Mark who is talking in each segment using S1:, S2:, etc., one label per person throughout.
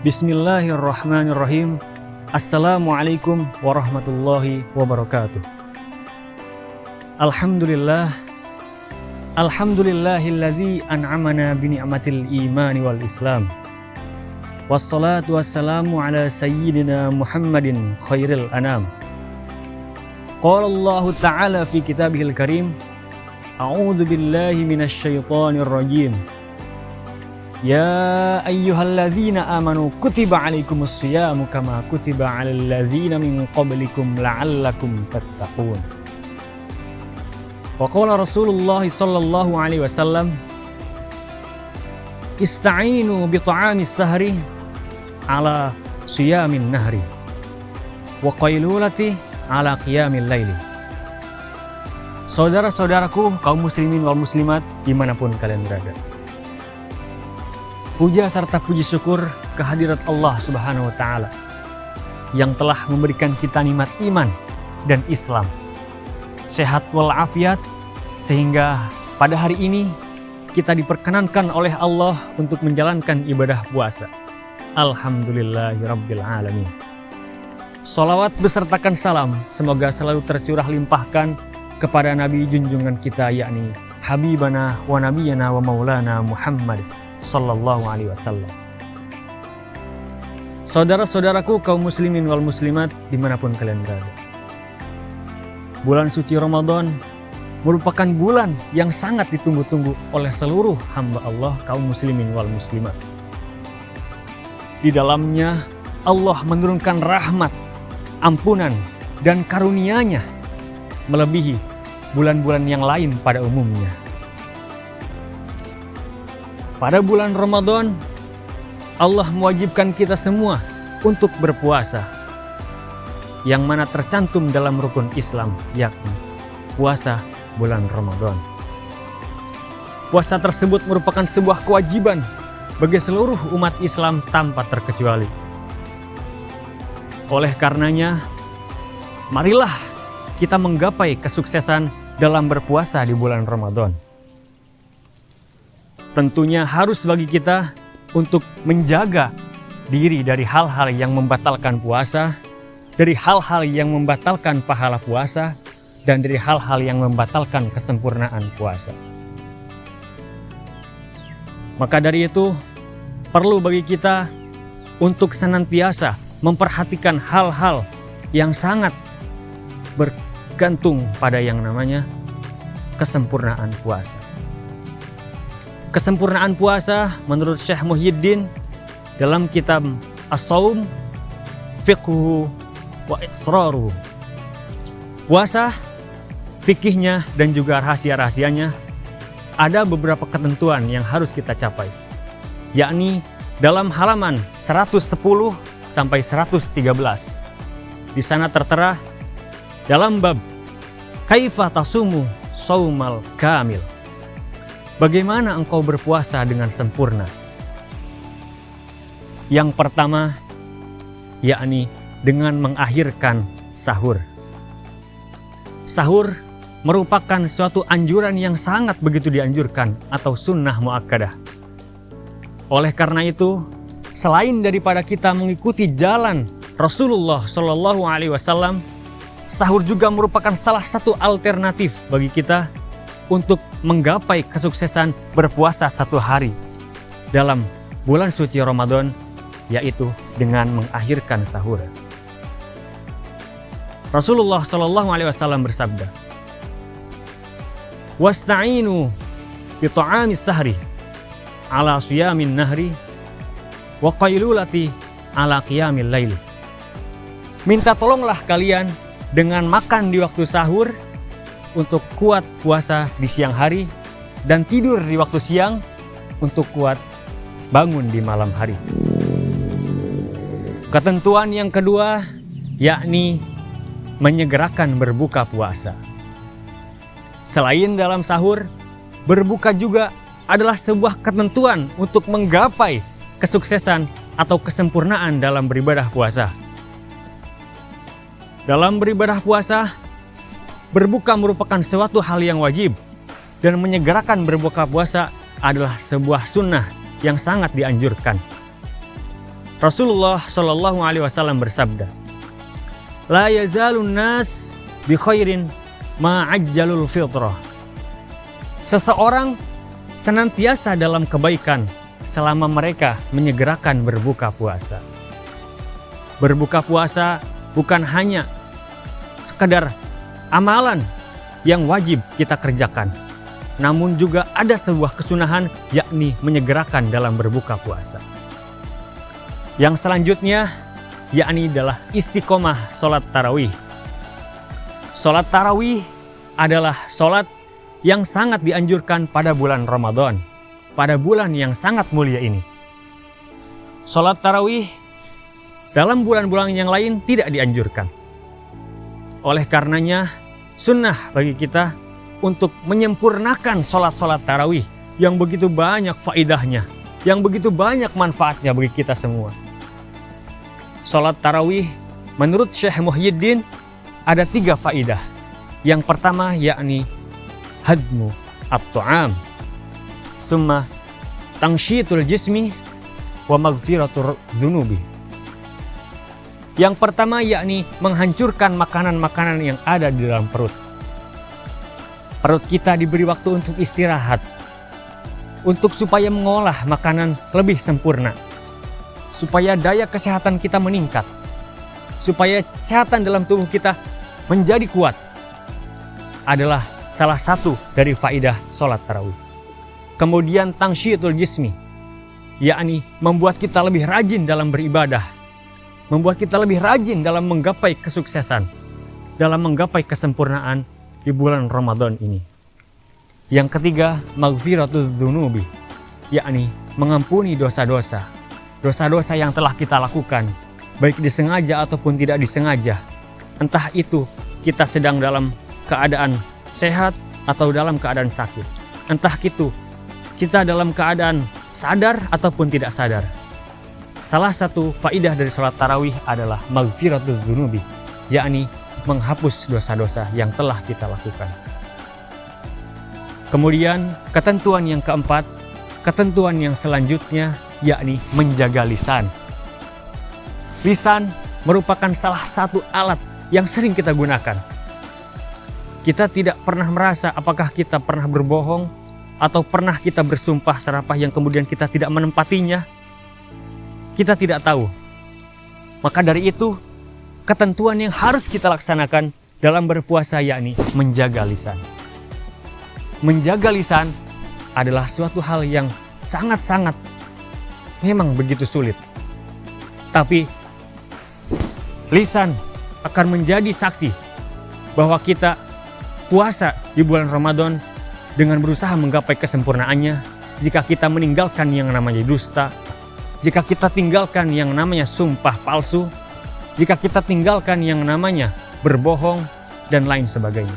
S1: Bismillahirrahmanirrahim. Assalamualaikum warahmatullahi wabarakatuh. Alhamdulillahilladzi an'amana bi ni'matil imani wal islam. Wassalatu wassalamu ala sayyidina Muhammadin khairil anam. Qala Allah Ta'ala fi kitabihil karim, a'udzu billahi minasy syaithanir rajim. Ya ayyuhalladzina amanu kutiba alaikumus syiyamu kama kutiba alal ladzina min qablikum la'allakum tattaqun. Wa qala Rasulullah sallallahu alaihi wasallam, ista'inu bi ta'amis sahri ala siyamin nahri wa qailulati ala qiyamil laili. Saudara-saudaraku kaum muslimin wal muslimat dimanapun kalian berada, puja serta puji syukur kehadirat Allah Subhanahu wa Ta'ala yang telah memberikan kita nikmat iman dan Islam, sehat walafiat, sehingga pada hari ini kita diperkenankan oleh Allah untuk menjalankan ibadah puasa. Alhamdulillahirabbil alamin. Sholawat besertakan salam semoga selalu tercurah limpahkan kepada Nabi junjungan kita, yakni Habibana wa Nabiyana wa Maulana Muhammad sallallahu alaihi wasallam. Saudara-saudaraku kaum muslimin wal muslimat dimanapun kalian berada, bulan suci Ramadan merupakan bulan yang sangat ditunggu-tunggu oleh seluruh hamba Allah kaum muslimin wal muslimat. Di dalamnya Allah menurunkan rahmat, ampunan, dan karunia-Nya melebihi bulan-bulan yang lain pada umumnya. Pada bulan Ramadan, Allah mewajibkan kita semua untuk berpuasa, yang mana tercantum dalam rukun Islam, yakni puasa bulan Ramadan. Puasa tersebut merupakan sebuah kewajiban bagi seluruh umat Islam tanpa terkecuali. Oleh karenanya, marilah kita menggapai kesuksesan dalam berpuasa di bulan Ramadan. Tentunya harus bagi kita untuk menjaga diri dari hal-hal yang membatalkan puasa, dari hal-hal yang membatalkan pahala puasa, dan dari hal-hal yang membatalkan kesempurnaan puasa. Maka dari itu, perlu bagi kita untuk senantiasa memperhatikan hal-hal yang sangat bergantung pada yang namanya kesempurnaan puasa. Kesempurnaan puasa menurut Syekh Muhyiddin dalam kitab As-Shaum Fiqhuhu wa Israruhu. Puasa, fikihnya dan juga rahasia-rahasianya ada beberapa ketentuan yang harus kita capai, yakni dalam halaman 110 sampai 113. Di sana tertera dalam bab Kaifa tasumu saumal kamil, bagaimana engkau berpuasa dengan sempurna? Yang pertama, yakni dengan mengakhirkan sahur. Sahur merupakan suatu anjuran yang sangat begitu dianjurkan atau sunnah muakkadah. Oleh karena itu, selain daripada kita mengikuti jalan Rasulullah Shallallahu Alaihi Wasallam, sahur juga merupakan salah satu alternatif bagi kita untuk menggapai kesuksesan berpuasa satu hari dalam bulan suci Ramadan, yaitu dengan mengakhirkan sahur. Rasulullah Shallallahu Alaihi Wasallam bersabda, "Wasta'inu bi ta'amis sahri ala siyamin nahri wa qailulati ala qiyamil lail." Minta tolonglah kalian dengan makan di waktu sahur untuk kuat puasa di siang hari, dan tidur di waktu siang untuk kuat bangun di malam hari. Ketentuan yang kedua, yakni menyegerakan berbuka puasa. Selain dalam sahur, berbuka juga adalah sebuah ketentuan untuk menggapai kesuksesan atau kesempurnaan dalam beribadah puasa. Dalam beribadah puasa, berbuka merupakan suatu hal yang wajib, dan menyegerakan berbuka puasa adalah sebuah sunnah yang sangat dianjurkan. Rasulullah Shallallahu Alaihi Wasallam bersabda, "La yazalun nas bi khairin ma'ajjalul fitrah." Seseorang senantiasa dalam kebaikan selama mereka menyegerakan berbuka puasa. Berbuka puasa bukan hanya sekedar amalan yang wajib kita kerjakan, namun juga ada sebuah kesunahan, yakni menyegerakan dalam berbuka puasa. Yang selanjutnya yakni adalah istiqomah sholat tarawih. Sholat tarawih adalah sholat yang sangat dianjurkan pada bulan Ramadan, pada bulan yang sangat mulia ini. Sholat tarawih dalam bulan-bulan yang lain tidak dianjurkan. Oleh karenanya, sunnah bagi kita untuk menyempurnakan sholat-sholat tarawih yang begitu banyak faidahnya, yang begitu banyak manfaatnya bagi kita semua. Sholat tarawih menurut Syekh Muhyiddin ada 3 faidah. Yang pertama yakni hadmu at-ta'am, summa tangsyitul jismi wa maghfiratur dzunubi. Yang pertama yakni menghancurkan makanan-makanan yang ada di dalam perut. Perut kita diberi waktu untuk istirahat, untuk supaya mengolah makanan lebih sempurna, supaya daya kesehatan kita meningkat, supaya kesehatan dalam tubuh kita menjadi kuat, adalah salah satu dari faidah sholat tarawih. Kemudian tangsyitul jismi, yakni membuat kita lebih rajin dalam beribadah, membuat kita lebih rajin dalam menggapai kesuksesan, dalam menggapai kesempurnaan di bulan Ramadan ini. Yang ketiga, maghfiratuz dzunubi, yakni mengampuni dosa-dosa. Dosa-dosa yang telah kita lakukan, baik disengaja ataupun tidak disengaja. Entah itu kita sedang dalam keadaan sehat atau dalam keadaan sakit. Entah itu kita dalam keadaan sadar ataupun tidak sadar. Salah satu faidah dari sholat tarawih adalah maghfiratuz dzunubi, yakni menghapus dosa-dosa yang telah kita lakukan. Kemudian ketentuan yang keempat, ketentuan yang selanjutnya yakni menjaga lisan. Lisan merupakan salah satu alat yang sering kita gunakan. Kita tidak pernah merasa apakah kita pernah berbohong atau pernah kita bersumpah serapah yang kemudian kita tidak menempatinya. Kita tidak tahu. Maka dari itu, ketentuan yang harus kita laksanakan dalam berpuasa yakni menjaga lisan. Menjaga lisan adalah suatu hal yang sangat-sangat memang begitu sulit. Tapi lisan akan menjadi saksi bahwa kita puasa di bulan Ramadan dengan berusaha menggapai kesempurnaannya jika kita meninggalkan yang namanya dusta, jika kita tinggalkan yang namanya sumpah palsu, jika kita tinggalkan yang namanya berbohong, dan lain sebagainya.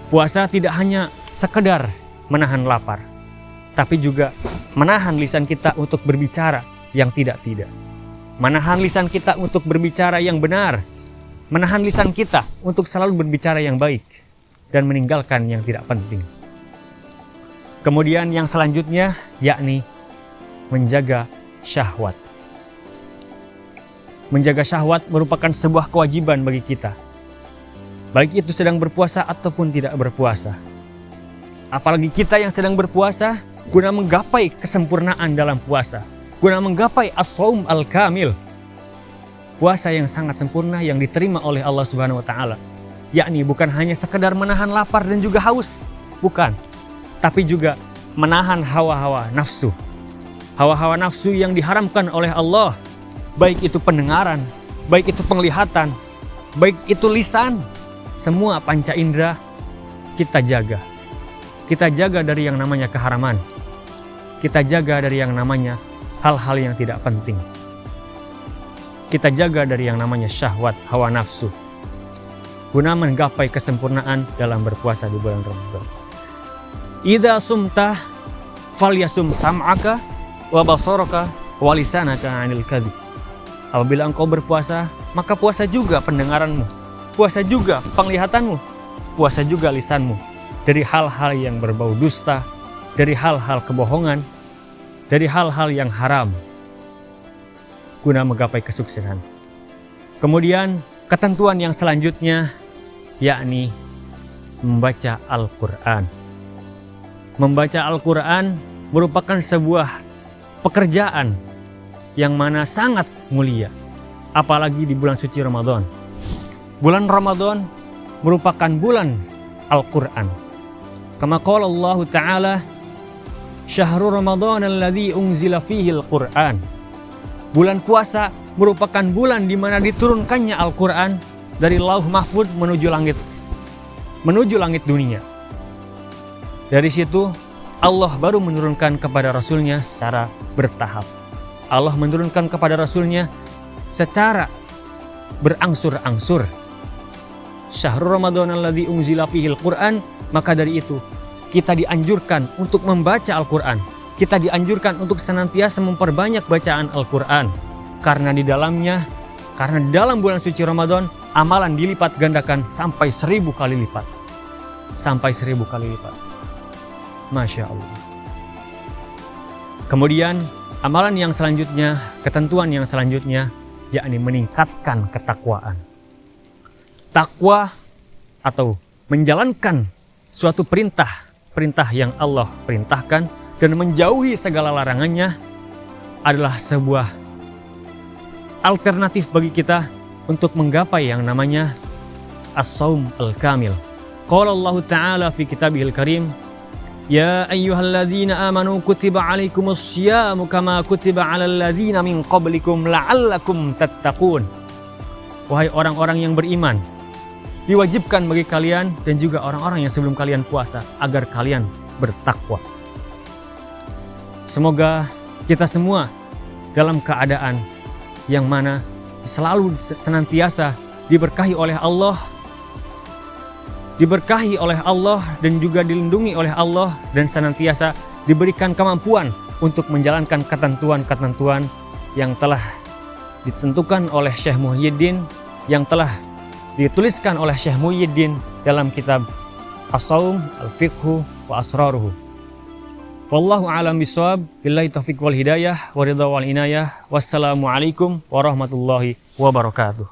S1: Puasa tidak hanya sekedar menahan lapar, tapi juga menahan lisan kita untuk berbicara yang tidak-tidak. Menahan lisan kita untuk berbicara yang benar. Menahan lisan kita untuk selalu berbicara yang baik dan meninggalkan yang tidak penting. Kemudian yang selanjutnya yakni menjaga syahwat. Menjaga syahwat merupakan sebuah kewajiban bagi kita, baik itu sedang berpuasa ataupun tidak berpuasa. Apalagi kita yang sedang berpuasa, guna menggapai kesempurnaan dalam puasa, guna menggapai as-shaum al-kamil, puasa yang sangat sempurna yang diterima oleh Allah Subhanahu wa taala, yakni bukan hanya sekedar menahan lapar dan juga haus, bukan, tapi juga menahan hawa-hawa nafsu. Hawa-hawa nafsu yang diharamkan oleh Allah, baik itu pendengaran, baik itu penglihatan, baik itu lisan, semua panca indera kita jaga. Kita jaga dari yang namanya keharaman. Kita jaga dari yang namanya hal-hal yang tidak penting. Kita jaga dari yang namanya syahwat, hawa nafsu, guna menggapai kesempurnaan dalam berpuasa di bulan Ramadan. Idza sumta falyasum sam'aka wa basaraka wa lisanaka 'anil kadhib. Apabila engkau berpuasa, maka puasa juga pendengaranmu, puasa juga penglihatanmu, puasa juga lisanmu dari hal-hal yang berbau dusta, dari hal-hal kebohongan, dari hal-hal yang haram, guna menggapai kesuksesan. Kemudian ketentuan yang selanjutnya yakni membaca Al-Quran. Membaca Al-Quran merupakan sebuah pekerjaan yang mana sangat mulia, apalagi di bulan suci Ramadan. Bulan Ramadan merupakan bulan Al-Quran. Kama qala Allah Ta'ala, Syahrul Ramadan alladzi unzila fihi Al-Quran. Bulan puasa merupakan bulan di mana diturunkannya Al-Quran dari Lauh Mahfuz menuju langit dunia. Dari situ Allah baru menurunkan kepada Rasulnya secara bertahap. Allah menurunkan kepada Rasulnya secara berangsur-angsur. Syahrul Ramadan alladzi unzila fihi Al-Quran, maka dari itu kita dianjurkan untuk membaca Al-Quran. Kita dianjurkan untuk senantiasa memperbanyak bacaan Al-Quran. Karena di dalam bulan suci Ramadan, amalan dilipat gandakan sampai 1000 kali lipat. Sampai 1000 kali lipat. Masya Allah. Kemudian amalan yang selanjutnya, ketentuan yang selanjutnya, yakni meningkatkan ketakwaan. Takwa atau menjalankan suatu perintah yang Allah perintahkan dan menjauhi segala larangannya adalah sebuah alternatif bagi kita untuk menggapai yang namanya as-shaum al-kamil. Qala Allah Ta'ala fi kitabihil karim, Ya ayyuhalladzina amanu kutiba alaikumus syiyamu kama kutiba alal ladzina min qablikum la'allakum tattaqun. Wahai orang-orang yang beriman, diwajibkan bagi kalian dan juga orang-orang yang sebelum kalian puasa agar kalian bertakwa. Semoga kita semua dalam keadaan yang mana selalu senantiasa diberkahi oleh Allah, dan juga dilindungi oleh Allah, dan senantiasa diberikan kemampuan untuk menjalankan ketentuan-ketentuan yang telah ditentukan oleh Syekh Muhyiddin, yang telah dituliskan oleh Syekh Muhyiddin dalam kitab As-Shaum Al-Fiqhu wa Asraruhu. Wallahu a'lam bishawab. Billahi taufiq wal hidayah wa ridha wal inayah. Wassalamualaikum warahmatullahi wabarakatuh.